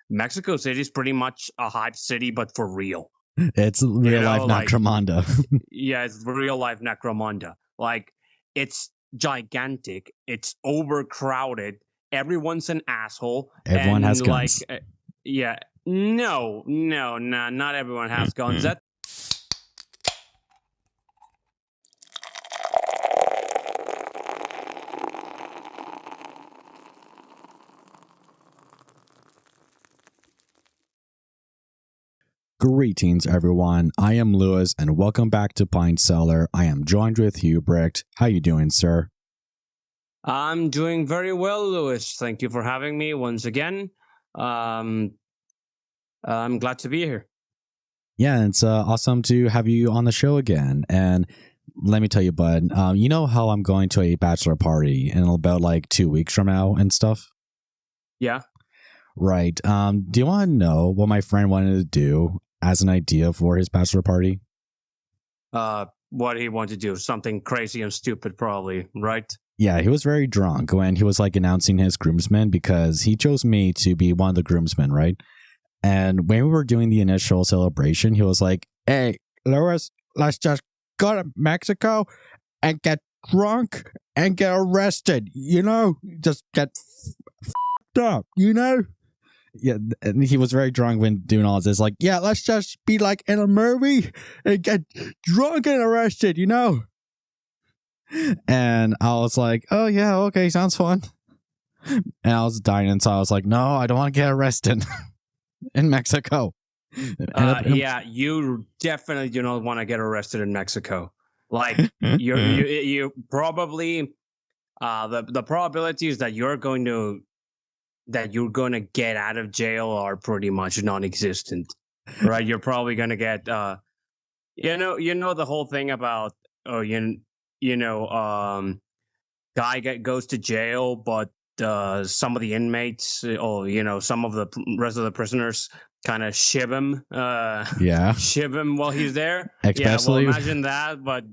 Mexico City is pretty much a hype city, but for real. It's real life Necromunda. Yeah, it's real life Necromunda. Like, it's gigantic. It's overcrowded. Everyone's an asshole. Everyone has like, guns. Yeah. No, not everyone has guns. That Greetings, everyone. I am Lewis, and welcome back to Pint Cellar. I am joined with Hubrecht. How you doing, sir? I'm doing very well, Lewis. Thank you for having me once again. I'm glad to be here. Yeah, it's awesome to have you on the show again. And let me tell you, bud, you know how I'm going to a bachelor party in about like 2 weeks from now and stuff? Yeah. Right. Do you want to know what my friend wanted to do as an idea for his bachelor party? What he wanted to do? Something crazy and stupid, probably, right? Yeah, he was very drunk when he was like announcing his groomsmen because he chose me to be one of the groomsmen, right? And when we were doing the initial celebration, he was like, "Hey, Lewis, let's just go to Mexico and get drunk and get arrested, you know? Just get f***ed up, you know?" Yeah, and he was very drunk when doing all this. Like, yeah, let's just be like in a movie and get drunk and arrested, you know? And I was like, oh, yeah, okay, sounds fun. And I was dying inside. I was like, no, I don't want to get arrested in Mexico. Yeah, you definitely do not want to get arrested in Mexico. Like, you probably, the probabilities that you're going to get out of jail are pretty much non-existent, right? You're probably going to get, you know the whole thing about, guy goes to jail, but some of the inmates, or some of the rest of the prisoners kind of shiv him while he's there. Especially, imagine that, but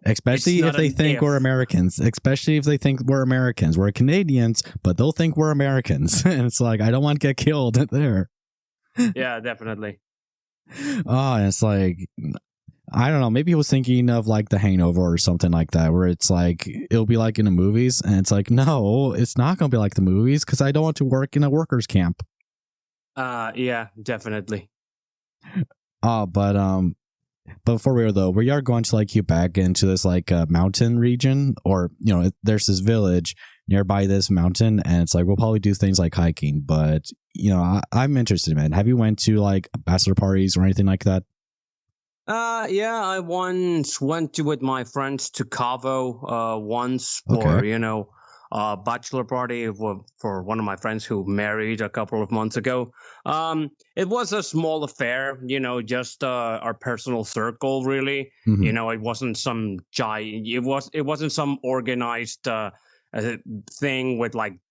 especially if they think we're Americans. Especially if they think we're Americans. We're Canadians, but they'll think we're Americans. And it's like, I don't want to get killed there. Yeah, definitely. Oh, and it's like, I don't know. Maybe he was thinking of like The Hangover or something like that, where it's like it'll be like in the movies, and it's like, no, it's not going to be like the movies because I don't want to work in a workers' camp. Yeah, definitely. But for real though, we are going to like Hubrecht into this like mountain region, or there's this village nearby this mountain, and it's like we'll probably do things like hiking. But I'm interested, man. Have you went to like bachelor parties or anything like that? Yeah, I once went with my friends to Cabo once for, a bachelor party for one of my friends who married a couple of months ago. It was a small affair, just our personal circle, really. Mm-hmm. It wasn't some it wasn't some organized thing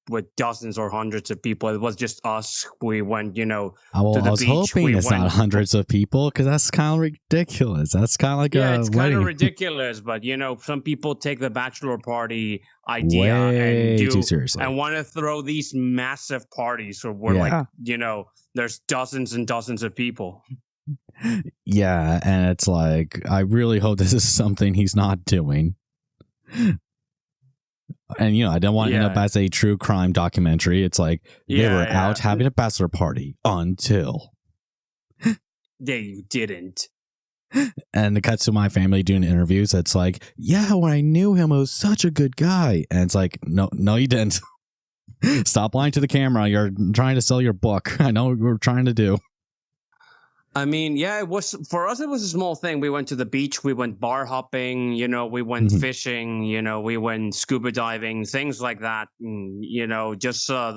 with dozens or hundreds of people. It was just us. We went, to the beach. I was hoping it's not hundreds of people, because that's kind of ridiculous. That's kind of like it's kind of ridiculous. But some people take the bachelor party idea way too seriously and want to throw these massive parties where there's dozens and dozens of people. Yeah, and it's like, I really hope this is something he's not doing. And I don't want to end up as a true crime documentary. It's like they were out having a bachelor party until they didn't. And it cuts to my family doing interviews. It's like, yeah, when I knew him, I was such a good guy. And it's like, no, you didn't. Stop lying to the camera. You're trying to sell your book. I know what we're trying to do. I mean, yeah, it was for us. It was a small thing. We went to the beach. We went bar hopping. We went fishing. We went scuba diving. Things like that. And, just our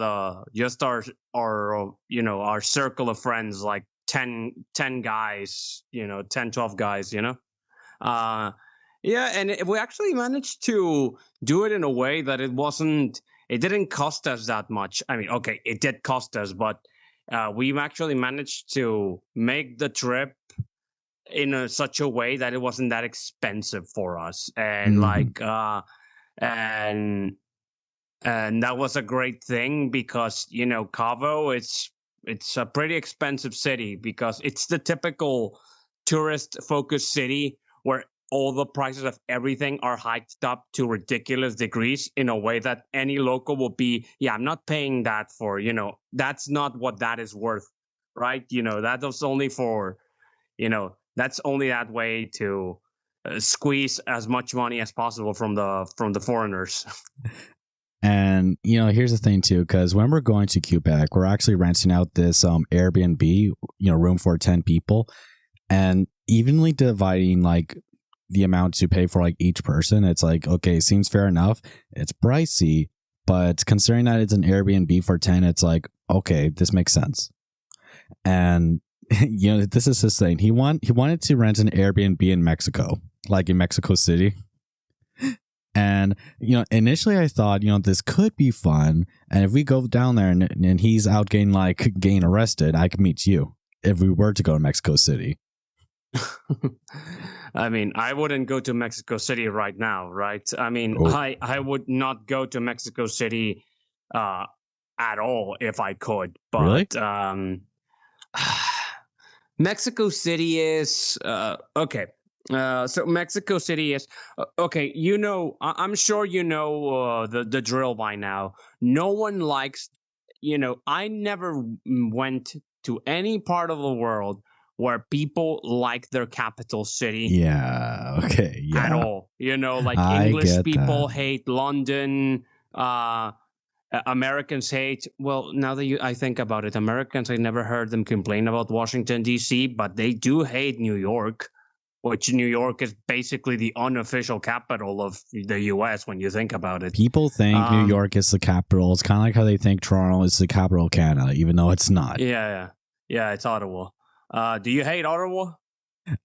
circle of friends, like 10 guys. 10, 12 guys. And we actually managed to do it in a way that it didn't cost us that much. I mean, okay, it did cost us, but we've actually managed to make the trip in such a way that it wasn't that expensive for us, and and that was a great thing because Cabo, it's it's a pretty expensive city because it's the typical tourist-focused city where all the prices of everything are hiked up to ridiculous degrees in a way that any local will be, yeah, I'm not paying that for, that's not what that is worth, right? That is only for, that's only that way to squeeze as much money as possible from the foreigners. And, here's the thing, too, because when we're going to Quebec, we're actually renting out this Airbnb, room for 10 people, and evenly dividing, like, the amount to pay for, like, each person. It's like, okay, seems fair enough. It's pricey, but considering that it's an Airbnb for 10, it's like, okay, this makes sense. And, this is his thing. He wanted to rent an Airbnb in Mexico, like in Mexico City. And, initially I thought, this could be fun. And if we go down there and he's out getting arrested, I could meet you if we were to go to Mexico City. I mean, I wouldn't go to Mexico City right now, right? I mean, I would not go to Mexico City at all if I could. But really? Mexico City is okay. So Mexico City is okay. I'm sure the drill by now. No one likes, I never went to any part of the world where people like their capital city. Yeah. Okay. Yeah. At all. Like English people hate London. Americans hate, well, now that I think about it, Americans, I never heard them complain about Washington, D.C., but they do hate New York, which New York is basically the unofficial capital of the U.S. when you think about it. People think New York is the capital. It's kind of like how they think Toronto is the capital of Canada, even though it's not. Yeah, it's Ottawa. Do you hate Ottawa?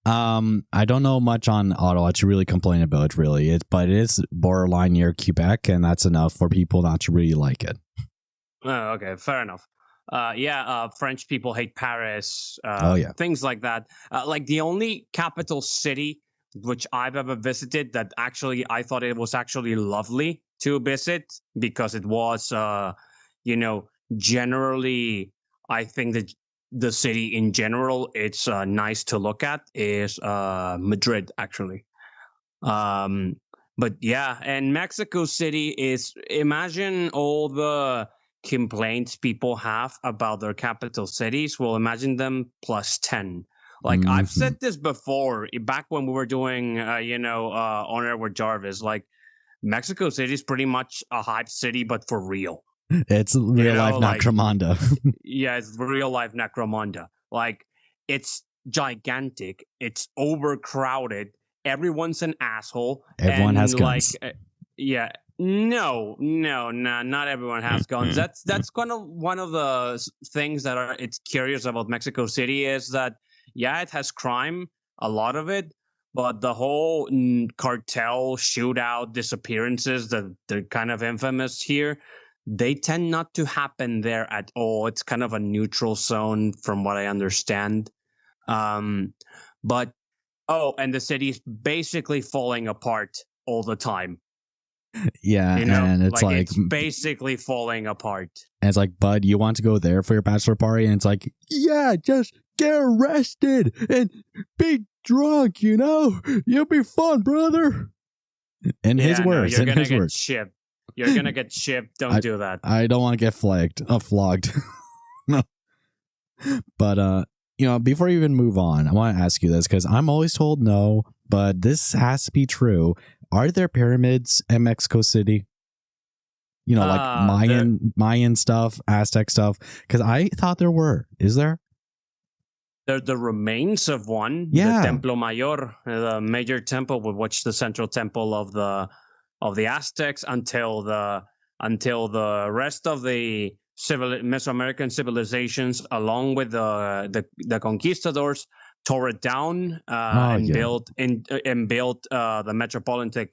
I don't know much on Ottawa to really complain about, really. But it is borderline near Quebec, and that's enough for people not to really like it. Oh, okay, fair enough. French people hate Paris. Things like that. Like the only capital city which I've ever visited that actually I thought it was actually lovely to visit because it was, generally, I think that the city in general, it's nice to look at, is Madrid, actually. But yeah, and Mexico City is, imagine all the complaints people have about their capital cities. Well, imagine them plus 10. Like I've said this before, back when we were doing, On Air with Jarvis, like Mexico City is pretty much a hype city, but for real. It's real life Necromunda. Yeah, it's real life Necromunda. Like, it's gigantic. It's overcrowded. Everyone's an asshole. Everyone has guns. Not everyone has guns. That's kind of one of the things that it's curious about Mexico City is that, yeah, it has crime, a lot of it, but the whole cartel shootout disappearances that they're kind of infamous here, they tend not to happen there at all. It's kind of a neutral zone from what I understand. And the city's basically falling apart all the time. Yeah, and it's like it's basically falling apart. And it's like, bud, you want to go there for your bachelor party? And it's like, yeah, just get arrested and be drunk, you'll be fun, brother. In his words, you're gonna get shipped. You're gonna get shipped. Don't do that. I don't want to get flogged. No. But before you even move on, I want to ask you this because I'm always told no, but this has to be true. Are there pyramids in Mexico City? Like Mayan stuff, Aztec stuff? Because I thought there were. Is there? They're the remains of one. Yeah. The Templo Mayor, the major temple, which the central temple of the Aztecs until the rest of the Mesoamerican civilizations, along with the conquistadors, tore it down built the Metropolitan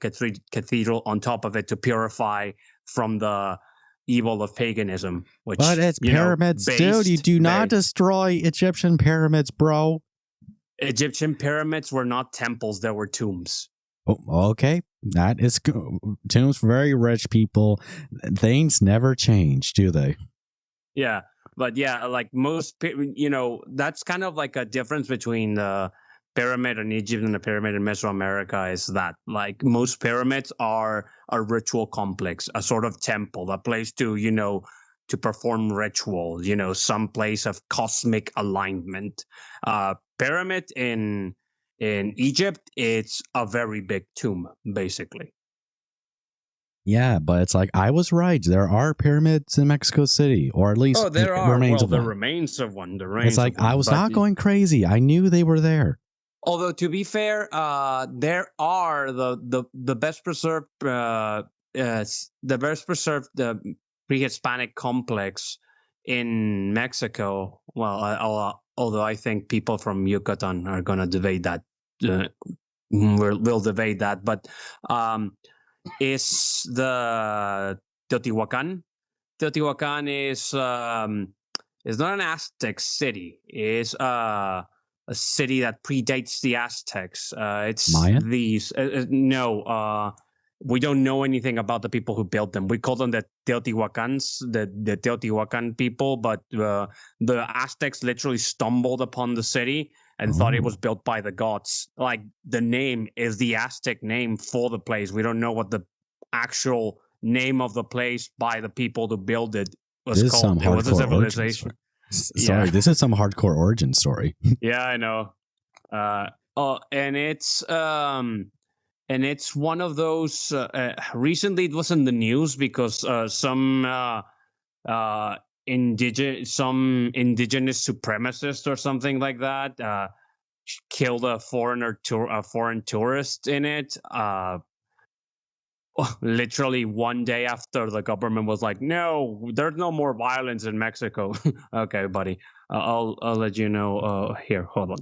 Cathedral on top of it to purify from the evil of paganism. But it's pyramids, dude. You do not destroy Egyptian pyramids, bro. Egyptian pyramids were not temples; they were tombs. Oh, okay. That is tombs for very rich people. Things never change, do they? Yeah. But yeah, like that's kind of like a difference between the pyramid in Egypt and the pyramid in Mesoamerica, is that like most pyramids are a ritual complex, a sort of temple, a place to, to perform ritual, some place of cosmic alignment. Pyramid in Egypt, it's a very big tomb, basically. Yeah, but it's like I was right. There are pyramids in Mexico City, or at least there are remains of one. remains of one. It's like I was not going crazy. I knew they were there. Although to be fair, there are the best preserved pre-Hispanic complex in Mexico. Well, although I think people from Yucatan are going to debate that. We'll debate that, but is the Teotihuacan. Teotihuacan is not an Aztec city. It's a city that predates the Aztecs. It's Mayan? No. We don't know anything about the people who built them. We call them the Teotihuacans, the Teotihuacan people, but the Aztecs literally stumbled upon the city and thought it was built by the gods. Like, the name is the Aztec name for the place. We don't know what the actual name of the place by the people who built it was called. It was a civilization. Sorry, this is some hardcore origin story. Yeah, I know. And it's one of those. Recently, it was in the news because some indigenous supremacist or something like that killed a foreign tourist in it. Literally one day after the government was like, "No, there's no more violence in Mexico." Okay, buddy, I'll let you know. Here, hold on.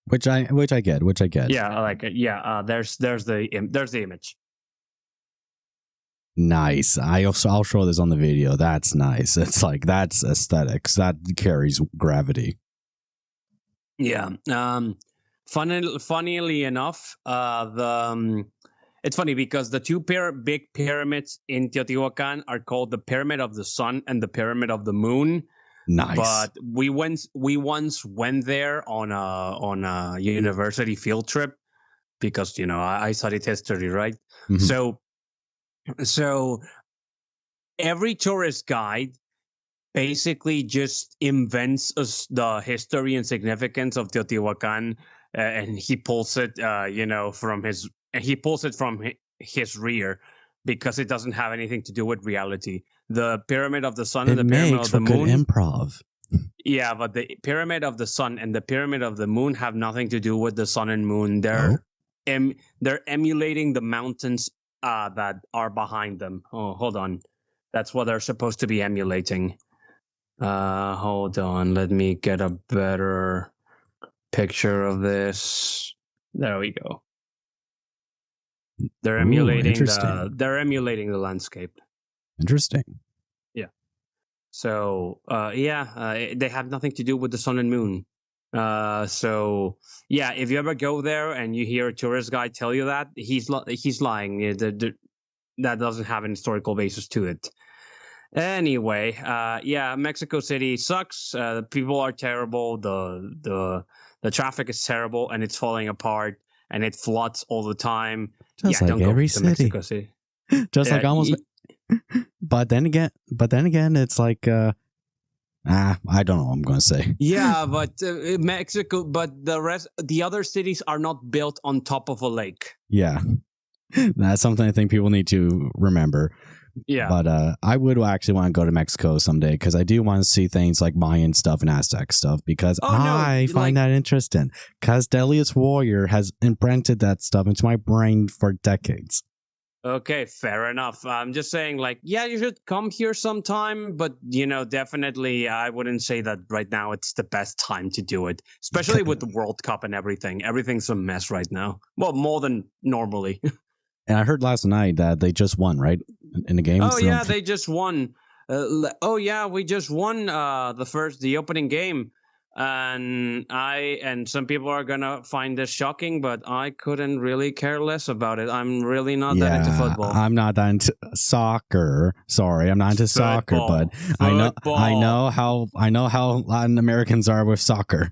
Which I get. Yeah, there's the image. Nice. I'll show this on the video. That's nice. It's like, that's aesthetics. That carries gravity. Yeah. Funnily enough, it's funny because the two big pyramids in Teotihuacan are called the Pyramid of the Sun and the Pyramid of the Moon. Nice. But we once went there on a university field trip because I studied history, right? Mm-hmm. So every tourist guide basically just invents the history and significance of Teotihuacan, and he pulls it, from his rear, because it doesn't have anything to do with reality. The Pyramid of the Sun and the Pyramid of the Moon. Good improv. Yeah, but the Pyramid of the Sun and the Pyramid of the Moon have nothing to do with the sun and moon. They're emulating the mountains that are behind them. Oh, hold on. That's what they're supposed to be emulating. Hold on. Let me get a better picture of this. There we go. They're emulating the landscape. Interesting. Yeah. So, they have nothing to do with the sun and moon. So yeah, if you ever go there and you hear a tourist guide tell you that, he's lying. That doesn't have an historical basis to it. Anyway, Mexico City sucks. The people are terrible. The traffic is terrible, and it's falling apart, and it floods all the time. Just like every city. Mexico City. Just like almost. But then again, it's like. I don't know what I'm going to say. Yeah, but Mexico, but the other cities are not built on top of a lake. Yeah, that's something I think people need to remember. Yeah. But I would actually want to go to Mexico someday because I do want to see things like Mayan stuff and Aztec stuff because I find that interesting. Because Delius Warrior has imprinted that stuff into my brain for decades. Okay, fair enough. I'm just saying, you should come here sometime, but, definitely I wouldn't say that right now it's the best time to do it, especially with the World Cup and everything. Everything's a mess right now. Well, more than normally. And I heard last night that they just won, right? In the game? Oh, yeah, they just won. We just won the opening game. And some people are gonna find this shocking, but I couldn't really care less about it. I'm really not that into football. I'm not that into soccer. Sorry, I'm not into soccer, but I know how Latin Americans are with soccer.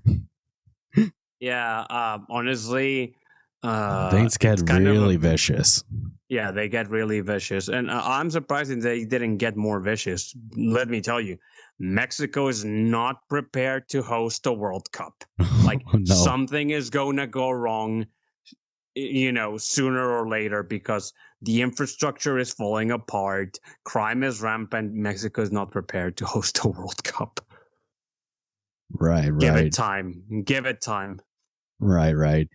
Yeah, honestly, things get really vicious. Yeah, they get really vicious, and I'm surprised they didn't get more vicious. Let me tell you, Mexico is not prepared to host a World Cup. Like something is going to go wrong, sooner or later, because the infrastructure is falling apart. Crime is rampant. Mexico is not prepared to host a World Cup. Right. Give it time. Give it time. Right.